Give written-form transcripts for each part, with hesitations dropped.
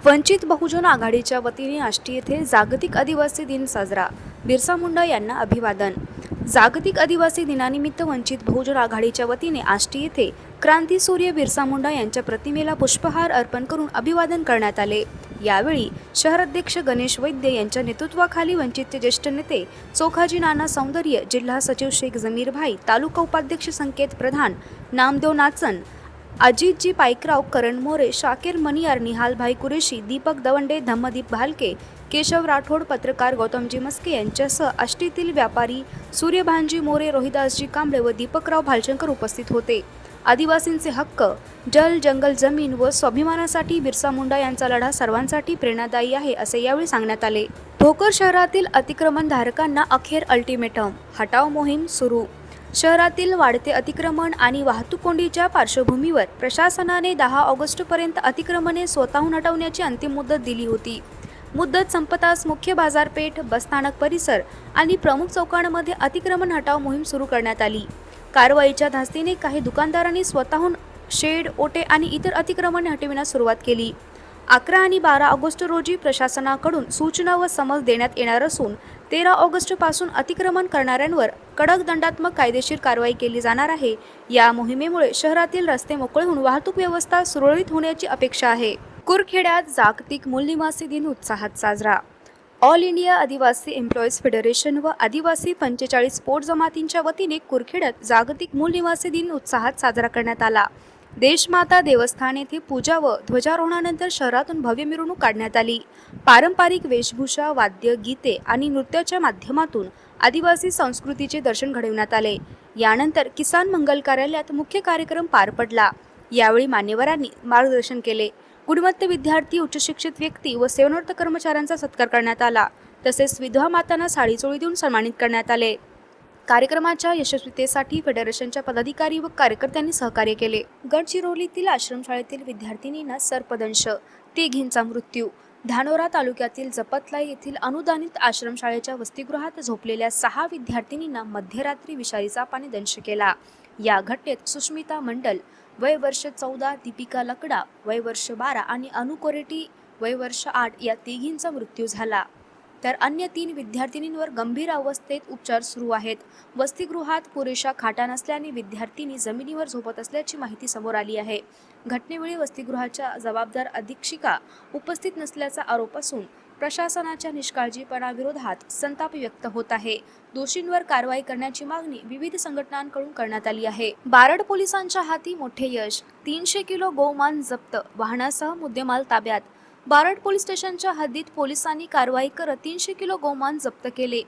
वंचित बहुजन आघाडीच्या वतीने आष्टी येथे जागतिक आदिवासी दिन साजरा. बिरसा मुंडा यांना अभिवादन. जागतिक आदिवासी दिनानिमित्त वंचित बहुजन आघाडीच्या वतीने आष्टी येथे क्रांतीसूर्य बिरसा मुंडा यांच्या प्रतिमेला पुष्पहार अर्पण करून अभिवादन करण्यात आले. यावेळी शहराध्यक्ष गणेश वैद्य यांच्या नेतृत्वाखाली वंचितचे ज्येष्ठ नेते चोखाजी नाना सौंदर्य, जिल्हा सचिव शेख जमीर भाई, तालुका उपाध्यक्ष संकेत प्रधान, नामदेव नाचन, अजितजी पाईकराव, करण मोरे, शाकीर मनियार, निहाल भाई कुरेशी, दीपक दवंडे, धम्मदीप भालके, केशव राठोड, पत्रकार गौतमजी मस्के यांच्यासह आष्टीतील व्यापारी सूर्यभानजी मोरे, रोहिदासजी कांबळे व दीपकराव भालशंकर उपस्थित होते. आदिवासींचे हक्क, जल, जंगल, जमीन व स्वाभिमानासाठी बिरसा मुंडा यांचा लढा सर्वांसाठी प्रेरणादायी आहे, असे यावेळी सांगण्यात आले. भोकर शहरातील अतिक्रमणधारकांना अखेर अल्टिमेटम, हटाव मोहीम सुरू. शहरातील वाढते अतिक्रमण आणि वाहतूक कोंडीच्या पार्श्वभूमीवर प्रशासनाने 10 ऑगस्टपर्यंत अतिक्रमणे स्वतःहून हटवण्याची अंतिम मुदत दिली होती. मुदत संपताच मुख्य बाजारपेठ, बसस्थानक परिसर आणि प्रमुख चौकांमध्ये अतिक्रमण हटाव मोहीम सुरू करण्यात आली. कारवाईच्या धास्तीने काही दुकानदारांनी स्वतःहून शेड, ओटे आणि इतर अतिक्रमणे हटविण्यास सुरुवात केली. 11 आणि 12 ऑगस्ट रोजी प्रशासनाकडून सूचना व समज देण्यात येणार असून 13 ऑगस्टपासून अतिक्रमण करणाऱ्यांवर कडक दंडात्मक कायदेशीर कारवाई केली जाणार आहे. या मोहिमेमुळे शहरातील रस्ते मोकळे होऊन वाहतूक व्यवस्था सुरळीत होण्याची अपेक्षा आहे. कुरखेड्यात जागतिक मूल निवासी दिन उत्साहात साजरा. ऑल इंडिया आदिवासी एम्प्लॉईज फेडरेशन व आदिवासी 45 पोट जमातींच्या वतीने कुरखेड्यात जागतिक मूल निवासी दिन उत्साहात साजरा करण्यात आला. देशमाता देवस्थान येथे पूजा व ध्वजारोहणानंतर शहरातून भव्य मिरवणूक काढण्यात आली. पारंपरिक वेशभूषा, वाद्य, गीते आणि नृत्याच्या माध्यमातून आदिवासी संस्कृतीचे दर्शन घडविण्यात आले. यानंतर किसान मंगल कार्यालयात मुख्य कार्यक्रम पार पडला. यावेळी मान्यवरांनी मार्गदर्शन केले. गुणवंत विद्यार्थी, उच्चशिक्षित व्यक्ती व सेवानिवृत्त कर्मचाऱ्यांचा सत्कार करण्यात आला. तसेच विधवा मातांना साडी चोळी देऊन सन्मानित करण्यात आले. कार्यक्रमाच्या यशस्वीतेसाठी फेडरेशनच्या पदाधिकारी व कार्यकर्त्यांनी सहकार्य केले. गडचिरोलीतील आश्रमशाळेतील विद्यार्थिनींना सर्पदंश, तिघींचा मृत्यू. धानोरा तालुक्यातील जपतलाई येथील अनुदानित आश्रमशाळेच्या वसतिगृहात झोपलेल्या 6 विद्यार्थिनींना मध्यरात्री विषारी सापाने दंश केला. या घटनेत सुष्मिता मंडल वय वर्ष 14, दीपिका लकडा वय वर्ष 12 आणि अनु कोरेटी वय वर्ष 8 या तिघींचा मृत्यू झाला. तर अन्य 3 विद्यार्थिनींवर गंभीर अवस्थेत उपचार सुरू आहेत. वसतिगृहात पुरेशा खाटा नसल्याने विद्यार्थिनी जमिनीवर झोपत असल्याची माहिती समोर आली आहे. घटनेवेळी वसतिगृहाच्या जबाबदार अधीक्षिका उपस्थित नसल्याचा आरोप असून प्रशासनाच्या निष्काळजीपणाविरोधात संताप व्यक्त होत आहे. दोषींवर कारवाई करण्याची मागणी विविध संघटनांकडून करण्यात आली आहे. बारड पोलिसांच्या हाती मोठे यश, 300 किलो गोमान जप्त, वाहनासह मुद्देमाल ताब्यात. बारड पोलीस स्टेशनच्या हद्दीत पोलिसांनी कारवाई करत 300 किलो गोमान जप्त केले.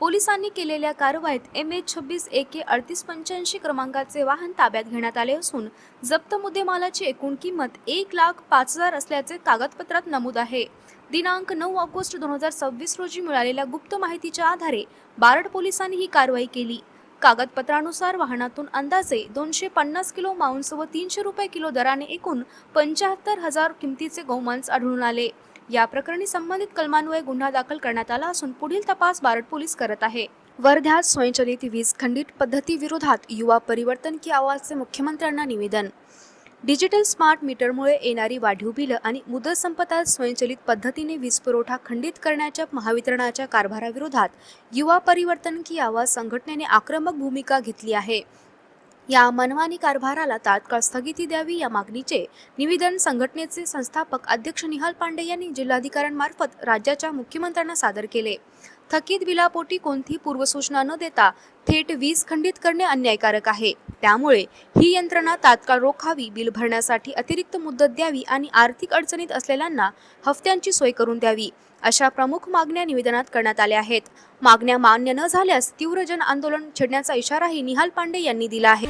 पोलिसांनी केलेल्या कारवाईत MH26 AK 3885 क्रमांकाचे वाहन ताब्यात घेण्यात आले असून जप्त मुद्देमालाची एकूण किंमत 1,05,000 असल्याचे कागदपत्रात नमूद आहे. दिनांक 9 ऑगस्ट 2026 रोजी मिळालेल्या गुप्त माहितीच्या आधारे बारड पोलिसांनी ही कारवाई केली. कागदपत्रानुसार वाहनातून अंदाजे 250 किलो मांस व 300 रुपये किलो दराने एकूण 75,000 किमतीचे गोमांस आढळून आले. या प्रकरणी संबंधित कलमान्वये गुन्हा दाखल करण्यात आला असून पुढील तपास बारड पोलीस करत आहे. वर्ध्यात स्वयंचलित वीज खंडित पद्धतीविरोधात युवा परिवर्तन की आवाजचे मुख्यमंत्र्यांना निवेदन. डिजिटल स्मार्ट मीटरमुळे येणारी वाढीव बिलं आणि मुदत संपतात स्वयंचलित पद्धतीने वीज पुरवठा खंडित करण्याच्या महावितरणाच्या कारभाराविरोधात युवा परिवर्तन की आवाज संघटनेने आक्रमक भूमिका घेतली आहे. या मनमानी कारभाराला तात्काळ स्थगिती द्यावी या मागणीचे निवेदन संघटनेचे संस्थापक अध्यक्ष निहाल पांडे यांनी जिल्हाधिकाऱ्यांमार्फत राज्याच्या मुख्यमंत्र्यांना सादर केले. थकीत बिलापोटी कोणतीही पूर्वसूचना न देता थेट वीज खंडित करणे अन्यायकारक आहे. त्यामुळे ही यंत्रणा तात्काळ रोखावी, बिल भरण्यासाठी अतिरिक्त मुदत द्यावी आणि आर्थिक अडचणीत असलेल्यांना हप्त्यांची सोय करून द्यावी, अशा प्रमुख मागण्या निवेदनात करण्यात आल्या आहेत. मागण्या मान्य न झाल्यास तीव्र जन आंदोलन छेडण्याचा इशाराही निहाल पांडे यांनी दिला आहे.